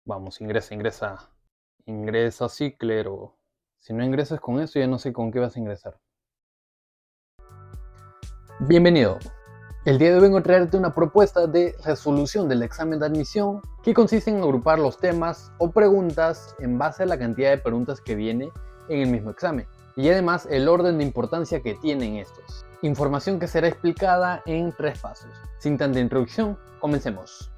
Vamos, ingresa, ingresa. Ingresa, sí, clero. Si no ingresas con eso, ya no sé con qué vas a ingresar. Bienvenido. El día de hoy vengo a traerte una propuesta de resolución del examen de admisión que consiste en agrupar los temas o preguntas en base a la cantidad de preguntas que viene en el mismo examen y además el orden de importancia que tienen estos. Información que será explicada en 3 pasos. Sin tanta introducción, comencemos.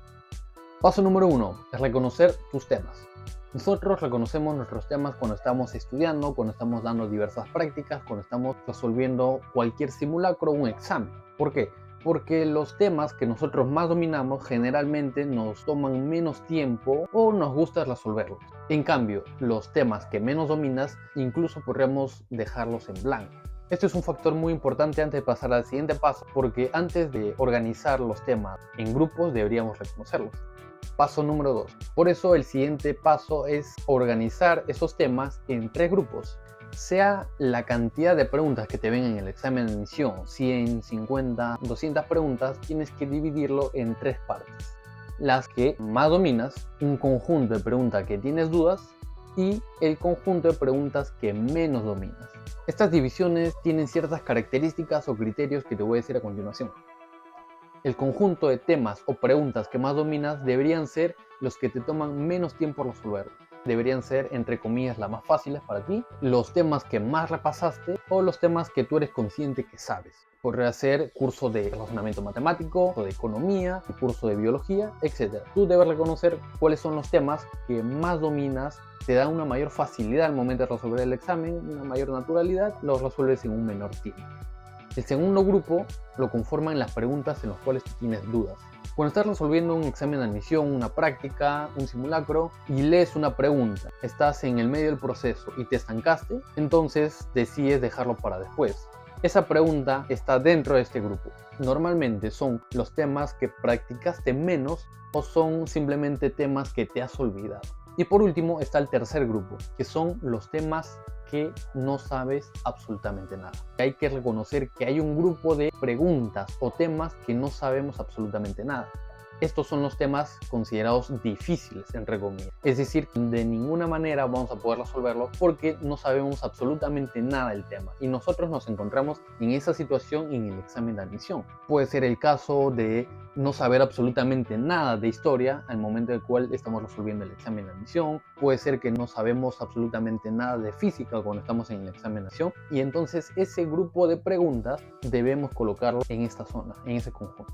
Paso número 1 es reconocer tus temas. Nosotros reconocemos nuestros temas cuando estamos estudiando, cuando estamos dando diversas prácticas, cuando estamos resolviendo cualquier simulacro o un examen. ¿Por qué? Porque los temas que nosotros más dominamos generalmente nos toman menos tiempo o nos gusta resolverlos. En cambio, los temas que menos dominas incluso podríamos dejarlos en blanco. Este es un factor muy importante antes de pasar al siguiente paso, porque antes de organizar los temas en grupos deberíamos reconocerlos. Paso número 2. Por eso el siguiente paso es organizar esos temas en 3 grupos. Sea la cantidad de preguntas que te ven en el examen de admisión, 100, 50, 200 preguntas, tienes que dividirlo en 3 partes. Las que más dominas, un conjunto de preguntas que tienes dudas y el conjunto de preguntas que menos dominas. Estas divisiones tienen ciertas características o criterios que te voy a decir a continuación. El conjunto de temas o preguntas que más dominas deberían ser los que te toman menos tiempo resolver. Deberían ser, entre comillas, las más fáciles para ti, los temas que más repasaste o los temas que tú eres consciente que sabes. Podría ser curso de razonamiento matemático, o de economía, curso de biología, etc. Tú debes reconocer cuáles son los temas que más dominas, te dan una mayor facilidad al momento de resolver el examen, una mayor naturalidad, los resuelves en un menor tiempo. El segundo grupo lo conforman las preguntas en las cuales tú tienes dudas. Cuando estás resolviendo un examen de admisión, una práctica, un simulacro y lees una pregunta, estás en el medio del proceso y te estancaste, entonces decides dejarlo para después. Esa pregunta está dentro de este grupo. Normalmente son los temas que practicaste menos o son simplemente temas que te has olvidado. Y por último está el tercer grupo, que son los temas que no sabes absolutamente nada. Hay que reconocer que hay un grupo de preguntas o temas que no sabemos absolutamente nada. Estos son los temas considerados difíciles, entre comillas. Es decir, de ninguna manera vamos a poder resolverlo porque no sabemos absolutamente nada del tema. Y nosotros nos encontramos en esa situación en el examen de admisión. Puede ser el caso de no saber absolutamente nada de historia al momento en el cual estamos resolviendo el examen de admisión. Puede ser que no sabemos absolutamente nada de física cuando estamos en el examen de admisión. Y entonces ese grupo de preguntas debemos colocarlo en esta zona, en ese conjunto.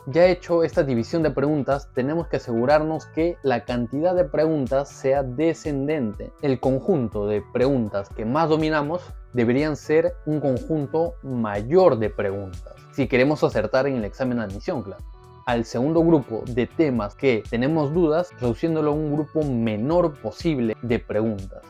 Ya hecho esta división de preguntas, tenemos que asegurarnos que la cantidad de preguntas sea descendente. El conjunto de preguntas que más dominamos deberían ser un conjunto mayor de preguntas, si queremos acertar en el examen de admisión, claro. Al segundo grupo de temas que tenemos dudas, reduciéndolo a un grupo menor posible de preguntas.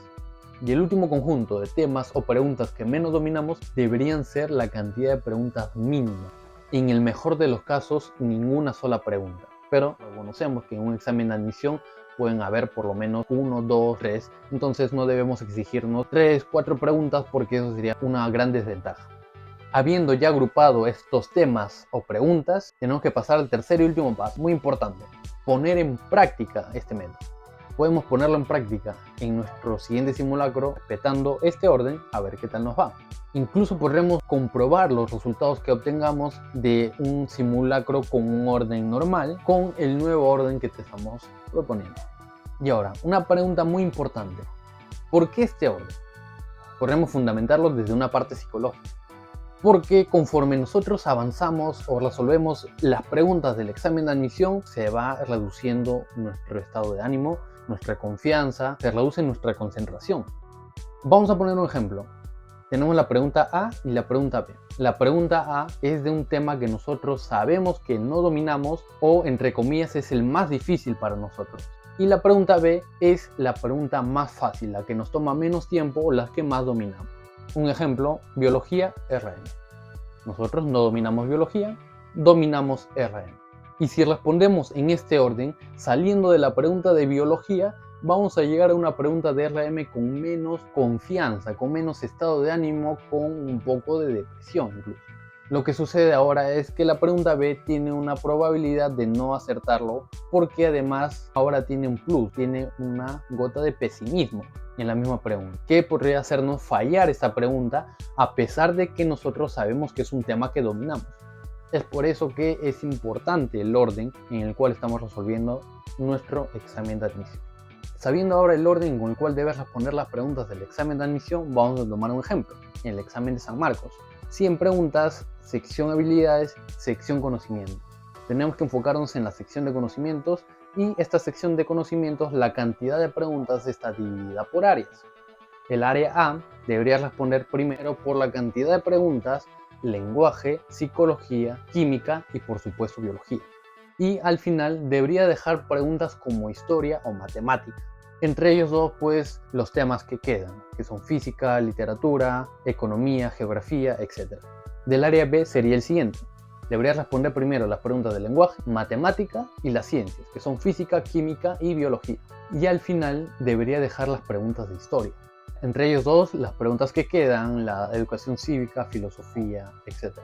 Y el último conjunto de temas o preguntas que menos dominamos deberían ser la cantidad de preguntas mínima. En el mejor de los casos, ninguna sola pregunta. Pero reconocemos que en un examen de admisión pueden haber por lo menos 1, 2, 3. Entonces no debemos exigirnos 3, 4 preguntas porque eso sería una gran desventaja. Habiendo ya agrupado estos temas o preguntas, tenemos que pasar al tercer y último paso, muy importante, poner en práctica este método. Podemos ponerlo en práctica en nuestro siguiente simulacro respetando este orden a ver qué tal nos va. Incluso podremos comprobar los resultados que obtengamos de un simulacro con un orden normal con el nuevo orden que te estamos proponiendo. Y ahora, una pregunta muy importante. ¿Por qué este orden? Podremos fundamentarlo desde una parte psicológica. Porque conforme nosotros avanzamos o resolvemos las preguntas del examen de admisión, se va reduciendo nuestro estado de ánimo, nuestra confianza, se reduce nuestra concentración. Vamos a poner un ejemplo. Tenemos la pregunta A y la pregunta B. La pregunta A es de un tema que nosotros sabemos que no dominamos o, entre comillas, es el más difícil para nosotros. Y la pregunta B es la pregunta más fácil, la que nos toma menos tiempo o la que más dominamos. Un ejemplo, biología, RM. Nosotros no dominamos biología, dominamos RM. Y si respondemos en este orden, saliendo de la pregunta de biología, vamos a llegar a una pregunta de RM con menos confianza, con menos estado de ánimo, con un poco de depresión incluso. Lo que sucede ahora es que la pregunta B tiene una probabilidad de no acertarlo porque además ahora tiene un plus, tiene una gota de pesimismo en la misma pregunta, que podría hacernos fallar esta pregunta a pesar de que nosotros sabemos que es un tema que dominamos. Es por eso que es importante el orden en el cual estamos resolviendo nuestro examen de admisión. Sabiendo ahora el orden con el cual debes responder las preguntas del examen de admisión, vamos a tomar un ejemplo. En el examen de San Marcos, 100 preguntas, sección habilidades, sección conocimientos. Tenemos que enfocarnos en la sección de conocimientos y esta sección de conocimientos, la cantidad de preguntas está dividida por áreas. El área A debería responder primero por la cantidad de preguntas, lenguaje, psicología, química y por supuesto biología. Y al final debería dejar preguntas como historia o matemática. Entre ellos dos, pues, los temas que quedan, que son física, literatura, economía, geografía, etc. Del área B sería el siguiente. Debería responder primero las preguntas de lenguaje, matemática y las ciencias, que son física, química y biología. Y al final debería dejar las preguntas de historia. Entre ellos dos, las preguntas que quedan, la educación cívica, filosofía, etc.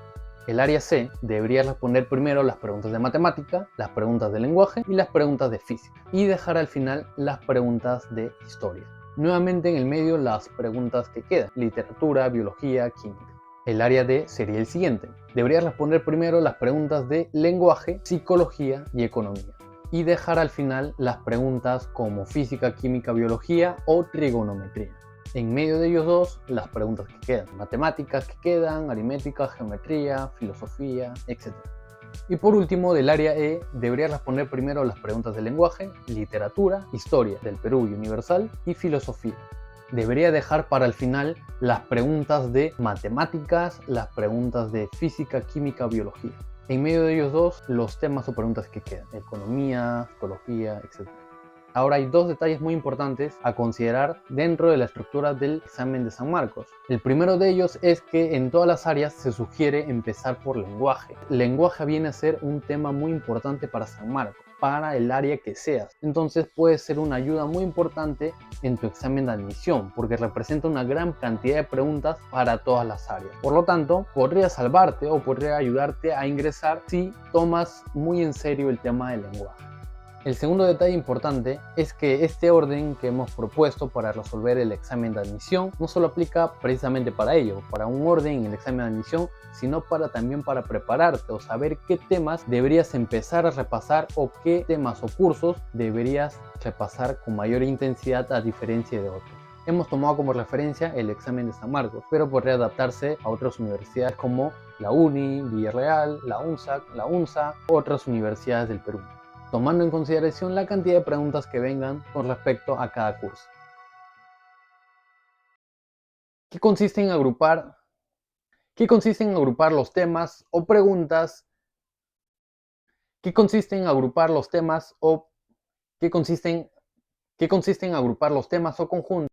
El área C debería responder primero las preguntas de matemática, las preguntas de lenguaje y las preguntas de física, y dejar al final las preguntas de historia. Nuevamente en el medio las preguntas que quedan, literatura, biología, química. El área D sería el siguiente. Debería responder primero las preguntas de lenguaje, psicología y economía, y dejar al final las preguntas como física, química, biología o trigonometría. En medio de ellos dos, las preguntas que quedan, matemáticas que quedan, aritmética, geometría, filosofía, etc. Y por último, del área E, debería responder primero las preguntas de lenguaje, literatura, historia del Perú y universal y filosofía. Debería dejar para el final las preguntas de matemáticas, las preguntas de física, química, biología. En medio de ellos dos, los temas o preguntas que quedan, economía, psicología, etc. Ahora hay dos detalles muy importantes a considerar dentro de la estructura del examen de San Marcos. El primero de ellos es que en todas las áreas se sugiere empezar por lenguaje. Lenguaje viene a ser un tema muy importante para San Marcos, para el área que seas. Entonces puede ser una ayuda muy importante en tu examen de admisión, porque representa una gran cantidad de preguntas para todas las áreas. Por lo tanto, podría salvarte o podría ayudarte a ingresar si tomas muy en serio el tema del lenguaje. El segundo detalle importante es que este orden que hemos propuesto para resolver el examen de admisión no solo aplica precisamente para ello, para un orden en el examen de admisión, sino también para prepararte o saber qué temas deberías empezar a repasar o qué temas o cursos deberías repasar con mayor intensidad a diferencia de otros. Hemos tomado como referencia el examen de San Marcos, pero podría adaptarse a otras universidades como la UNI, Villarreal, la UNSAC, la UNSA u otras universidades del Perú, tomando en consideración la cantidad de preguntas que vengan con respecto a cada curso. ¿Qué consiste en agrupar? ¿Qué consiste en agrupar los temas o preguntas? ¿Qué consiste en agrupar los temas o qué consiste en agrupar los temas o conjuntos